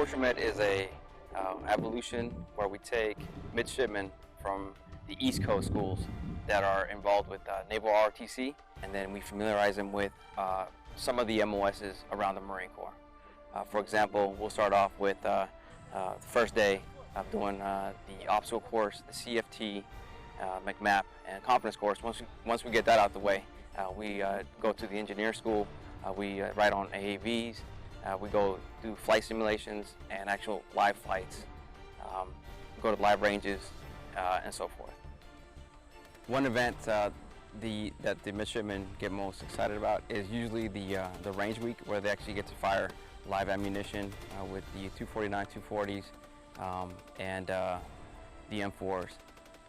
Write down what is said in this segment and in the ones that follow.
CORTRAMID is a evolution where we take midshipmen from the East Coast schools that are involved with Naval ROTC, and then we familiarize them with some of the MOSs around the Marine Corps. For example, we'll start off with the first day of doing the obstacle course, the CFT, McMap, and confidence course. Once we get that out the way, we go to the engineer school. We ride on AAVs. We go do flight simulations and actual live flights. Go to live ranges and so forth. One event that the midshipmen get most excited about is usually the range week, where they actually get to fire live ammunition with the 249, 240s, and the M4s.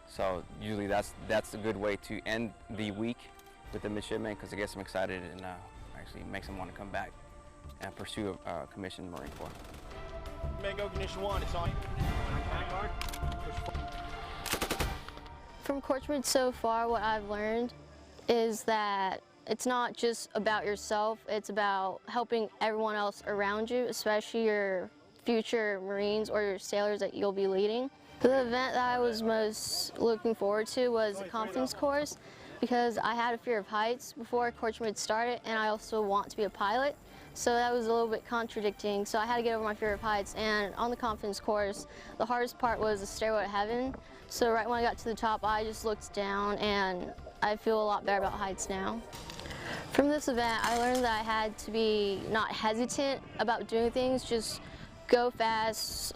So usually that's a good way to end the week with the midshipmen, because it gets them excited and actually makes them want to come back and pursue a commission in the Marine Corps. Mango ignition 1, it's on. From CORTRAMID so far, what I've learned is that it's not just about yourself, it's about helping everyone else around you, especially your future Marines or your sailors that you'll be leading. The event that I was most looking forward to was the confidence course, because I had a fear of heights before CORTRAMID started, and I also want to be a pilot. So that was a little bit contradicting, so I had to get over my fear of heights. And on the confidence course, the hardest part was the stairway to heaven. So right when I got to the top, I just looked down, and I feel a lot better about heights now. From this event, I learned that I had to be not hesitant about doing things, just go fast,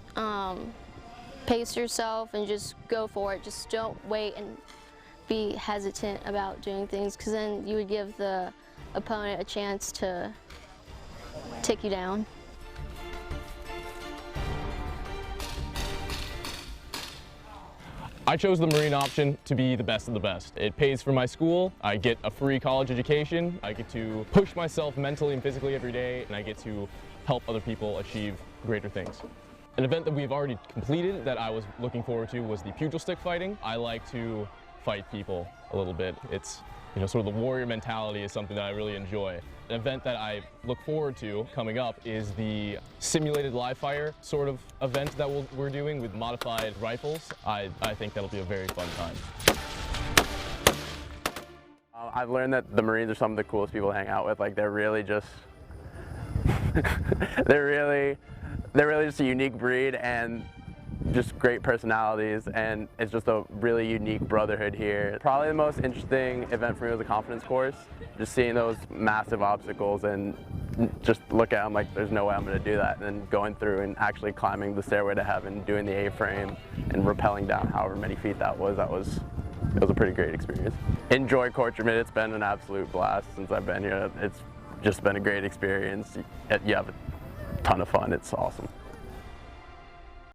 pace yourself, and just go for it. Just don't wait and be hesitant about doing things, because then you would give the opponent a chance to take you down. I chose the Marine option to be the best of the best. It pays for my school, I get a free college education, I get to push myself mentally and physically every day, and I get to help other people achieve greater things. An event that we've already completed that I was looking forward to was the pugil stick fighting. I like to fight people a little bit. It's, sort of the warrior mentality is something that I really enjoy. An event that I look forward to coming up is the simulated live fire sort of event that we're doing with modified rifles. I think that'll be a very fun time. I've learned that the Marines are some of the coolest people to hang out with. Like, they're really just, they're really just a unique breed, and just great personalities, and it's just a really unique brotherhood here. Probably the most interesting event for me was the confidence course. Just seeing those massive obstacles and just look at them like there's no way I'm going to do that, and then going through and actually climbing the stairway to heaven, doing the A-frame and rappelling down however many feet it was a pretty great experience. Enjoy CORTRAMID. It's been an absolute blast since I've been here. It's just been a great experience. You have a ton of fun. It's awesome.